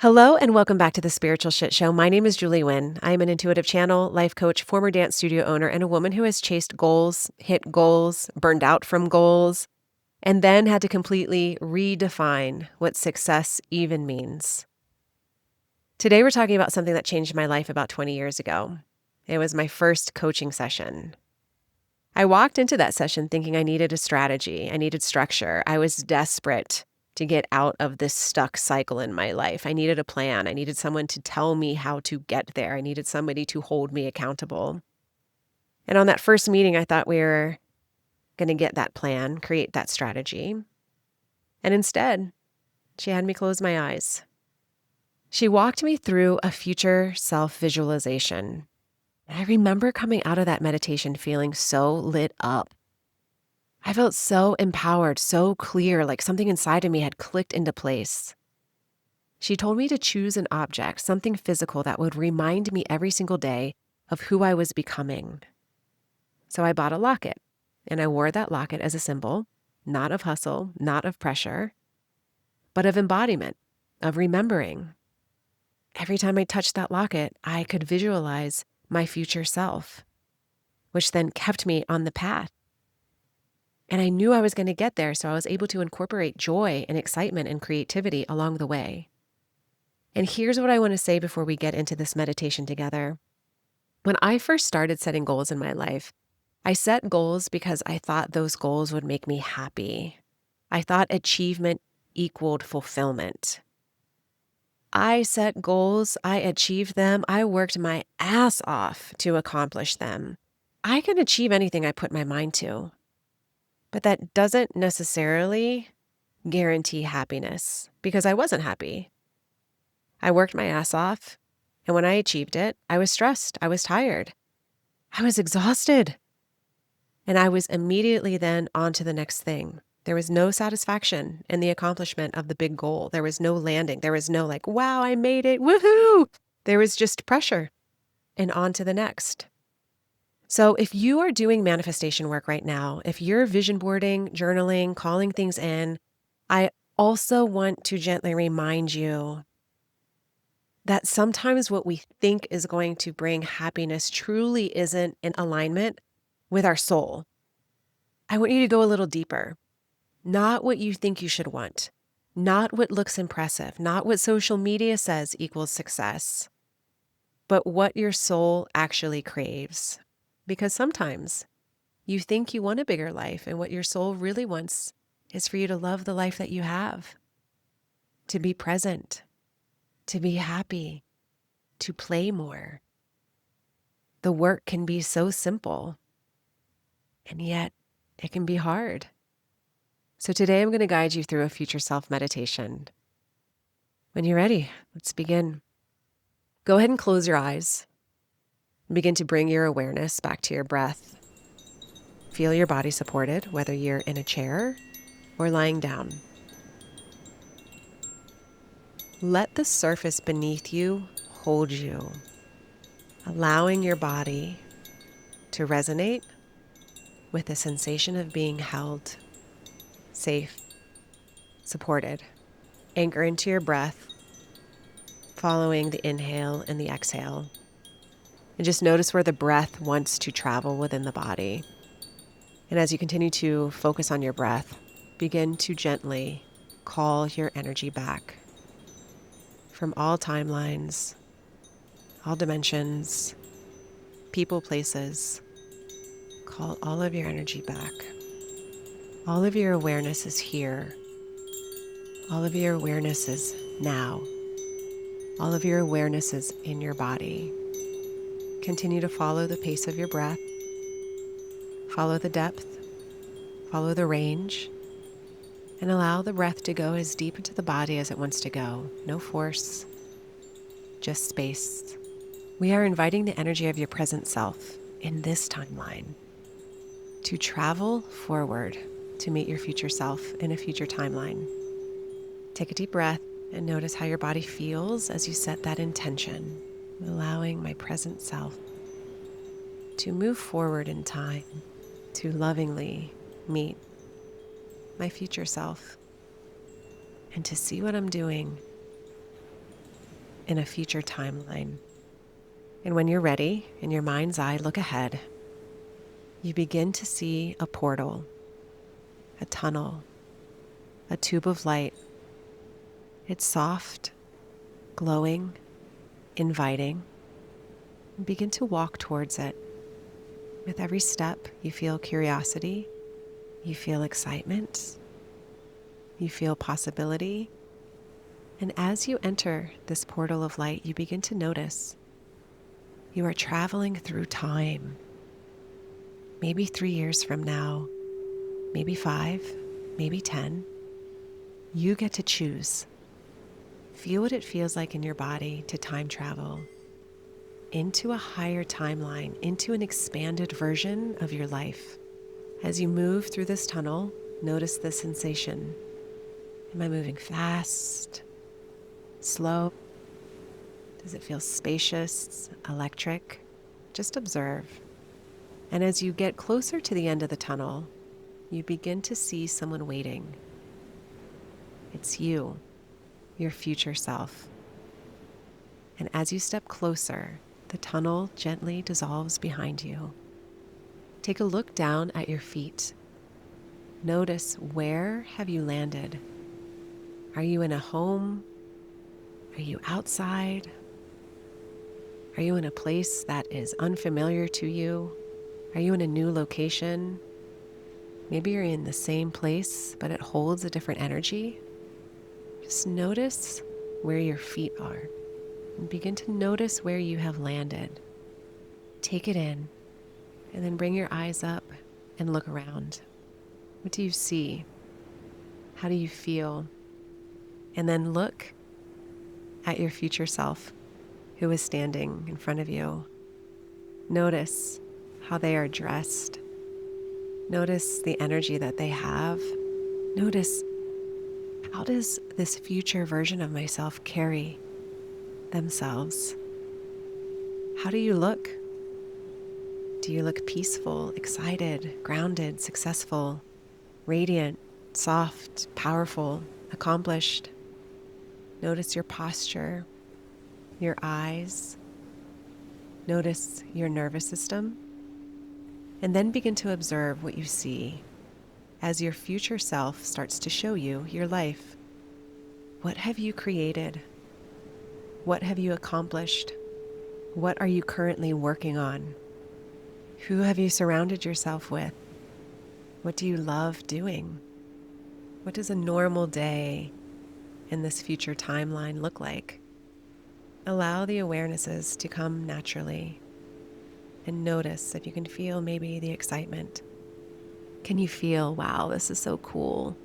Hello and welcome back to the Spiritual Shitshow. My name is Julie Nguyen. I am an intuitive channel, life coach, former dance studio owner, and a woman who has chased goals, hit goals, burned out from goals, and then had to completely redefine what success even means. Today, we're talking about something that changed my life about 20 years ago. It was my first coaching session. I walked into that session thinking I needed a strategy. I needed structure. I was desperate to get out of this stuck cycle in my life. I needed a plan. I needed someone to tell me how to get there. I needed somebody to hold me accountable. And on that first meeting, I thought we were going to get that plan, create that strategy. And instead, she had me close my eyes. She walked me through a future self-visualization. I remember coming out of that meditation feeling so lit up. I felt so empowered, so clear, like something inside of me had clicked into place. She told me to choose an object, something physical that would remind me every single day of who I was becoming. So I bought a locket, and I wore that locket as a symbol, not of hustle, not of pressure, but of embodiment, of remembering. Every time I touched that locket, I could visualize my future self, which then kept me on the path. And I knew I was going to get there, so I was able to incorporate joy and excitement and creativity along the way. And here's what I want to say before we get into this meditation together. When I first started setting goals in my life, I set goals because I thought those goals would make me happy. I thought achievement equaled fulfillment. I set goals, I achieved them, I worked my ass off to accomplish them. I can achieve anything I put my mind to. But that doesn't necessarily guarantee happiness because I wasn't happy. I worked my ass off, and when I achieved it, I was stressed, I was tired, I was exhausted, and I was immediately then on to the next thing. There was no satisfaction in the accomplishment of the big goal. There was no landing. There was no like, wow, I made it, woohoo! There was just pressure and on to the next. So if you are doing manifestation work right now, if you're vision boarding, journaling, calling things in, I also want to gently remind you that sometimes what we think is going to bring happiness truly isn't in alignment with our soul. I want you to go a little deeper. Not what you think you should want, not what looks impressive, not what social media says equals success, but what your soul actually craves. Because sometimes you think you want a bigger life, and what your soul really wants is for you to love the life that you have, to be present, to be happy, to play more. The work can be so simple, and yet it can be hard. So today I'm going to guide you through a future self meditation. When you're ready, let's begin. Go ahead and close your eyes. Begin to bring your awareness back to your breath. Feel your body supported, whether you're in a chair or lying down. Let the surface beneath you hold you, allowing your body to resonate with the sensation of being held, safe, supported. Anchor into your breath, following the inhale and the exhale. And just notice where the breath wants to travel within the body. And as you continue to focus on your breath, begin to gently call your energy back from all timelines, all dimensions, people, places. Call all of your energy back. All of your awareness is here. All of your awareness is now. All of your awareness is in your body. Continue to follow the pace of your breath. Follow the depth. Follow the range. And allow the breath to go as deep into the body as it wants to go. No force, just space. We are inviting the energy of your present self in this timeline to travel forward to meet your future self in a future timeline. Take a deep breath and notice how your body feels as you set that intention, allowing my present self to move forward in time to lovingly meet my future self and to see what I'm doing in a future timeline. And when you're ready, in your mind's eye, look ahead. You begin to see a portal, a tunnel, a tube of light. It's soft, glowing, inviting. Begin to walk towards it. With every step, you feel curiosity, you feel excitement, you feel possibility. And as you enter this portal of light, you begin to notice you are traveling through time. Maybe 3 years from now, maybe 5, maybe 10. You get to choose. Feel what it feels like in your body to time travel into a higher timeline, into an expanded version of your life. As you move through this tunnel, notice the sensation. Am I moving fast? Slow? Does it feel spacious, electric? Just observe. And as you get closer to the end of the tunnel, you begin to see someone waiting. It's you, your future self. And as you step closer, the tunnel gently dissolves behind you. Take a look down at your feet. Notice, where have you landed? Are you in a home? Are you outside? Are you in a place that is unfamiliar to you? Are you in a new location? Maybe you're in the same place, but it holds a different energy. Just notice where your feet are and begin to notice where you have landed. Take it in and then bring your eyes up and look around. What do you see? How do you feel? And then look at your future self who is standing in front of you. Notice how they are dressed. Notice the energy that they have. Notice, how does this future version of myself carry themselves? How do you look? Do you look peaceful, excited, grounded, successful, radiant, soft, powerful, accomplished? Notice your posture, your eyes. Notice your nervous system. And then begin to observe what you see as your future self starts to show you your life. What have you created? What have you accomplished? What are you currently working on? Who have you surrounded yourself with? What do you love doing? What does a normal day in this future timeline look like? Allow the awarenesses to come naturally and notice if you can feel maybe the excitement. Can you feel, wow, this is so cool?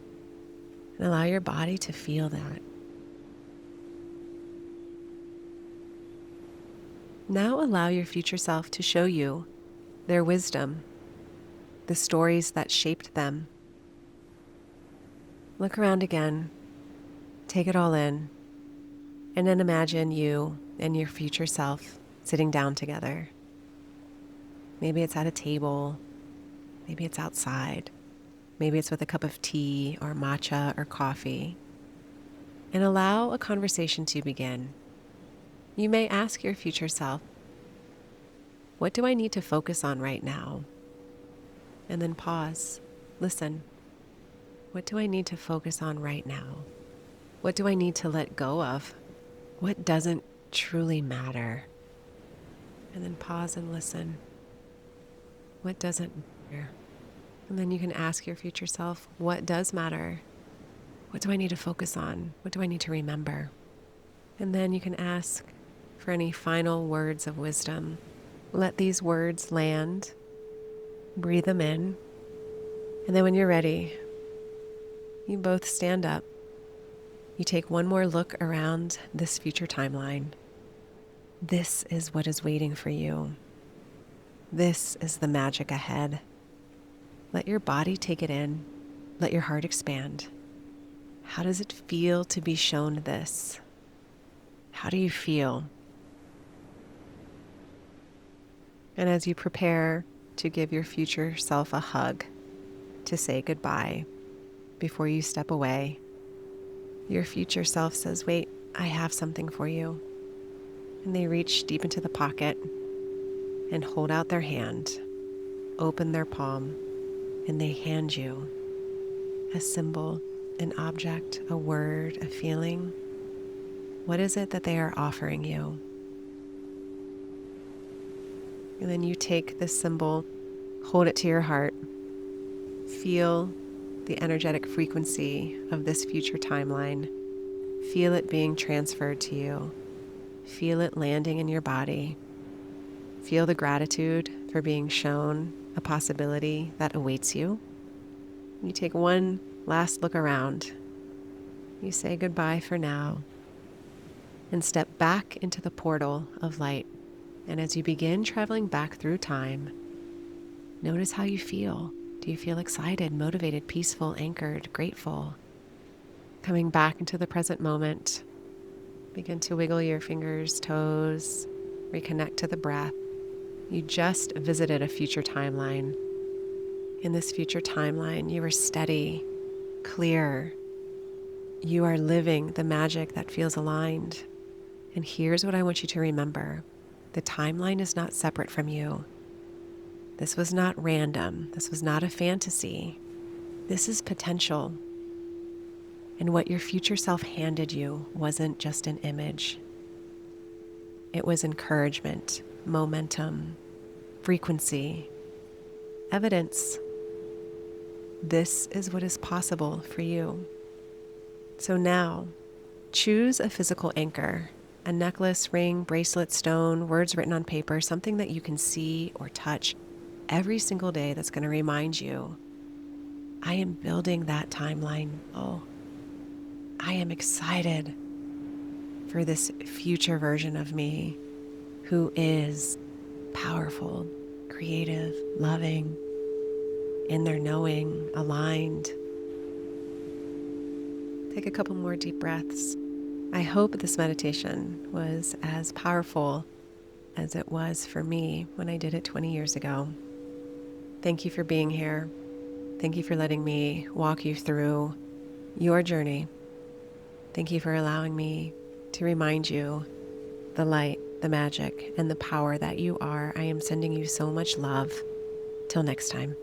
And allow your body to feel that. Now allow your future self to show you their wisdom, the stories that shaped them. Look around again, take it all in, and then imagine you and your future self sitting down together. Maybe it's at a table, maybe it's outside, maybe it's with a cup of tea or matcha or coffee. And allow a conversation to begin. You may ask your future self, what do I need to focus on right now? And then pause, listen. What do I need to focus on right now? What do I need to let go of? What doesn't truly matter? And then pause and listen. What doesn't matter? And then you can ask your future self, what does matter? What do I need to focus on? What do I need to remember? And then you can ask for any final words of wisdom. Let these words land. Breathe them in. And then when you're ready, you both stand up. You take one more look around this future timeline. This is what is waiting for you. This is the magic ahead. Let your body take it in. Let your heart expand. How does it feel to be shown this? How do you feel? And as you prepare to give your future self a hug, to say goodbye before you step away, your future self says, wait, I have something for you. And they reach deep into the pocket and hold out their hand, open their palm, and they hand you a symbol, an object, a word, a feeling. What is it that they are offering you? And then you take this symbol, hold it to your heart, feel the energetic frequency of this future timeline. Feel it being transferred to you. Feel it landing in your body. Feel the gratitude for being shown a possibility that awaits you. You take one last look around. You say goodbye for now and step back into the portal of light. And as you begin traveling back through time, notice how you feel. Do you feel excited, motivated, peaceful, anchored, grateful? Coming back into the present moment, begin to wiggle your fingers, toes, reconnect to the breath. You just visited a future timeline. In this future timeline, you are steady, clear. You are living the magic that feels aligned. And here's what I want you to remember. The timeline is not separate from you. This was not random. This was not a fantasy. This is potential. And what your future self handed you wasn't just an image. It was encouragement, momentum, frequency, evidence. This is what is possible for you. So now, choose a physical anchor, a necklace, ring, bracelet, stone, words written on paper, something that you can see or touch every single day that's going to remind you, I am building that timeline. Oh, I am excited for this future version of me who is powerful, creative, loving, in their knowing, aligned. Take a couple more deep breaths. I hope this meditation was as powerful as it was for me when I did it 20 years ago. Thank you for being here. Thank you for letting me walk you through your journey. Thank you for allowing me to remind you the light, the magic, and the power that you are. I am sending you so much love. Till next time.